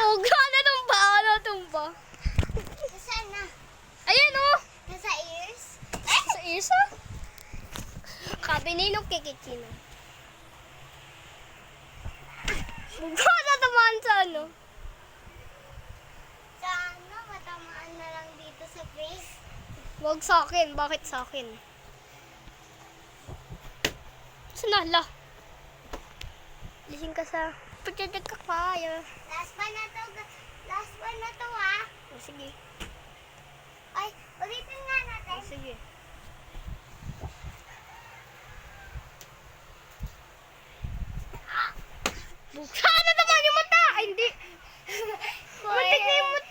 Huwag ka na tumba. Ano tumba? Nasaan na? Ayan o. Nasa ears? Sa isa? Kabininong kikitsina. Huwag ka na tumaan sa ano. Sa ano? Matamaan na lang dito sa face. Huwag sa akin. Bakit sa akin? Sanala. Gising ka sa... Pagdadag ka kaya. Last one na to. Last one na to ha. Oh, sige. Ay, ulitin nga natin. Oh, sige. Huwag ka na tumaan yung mata. Ay, hindi. Matik na yung mata.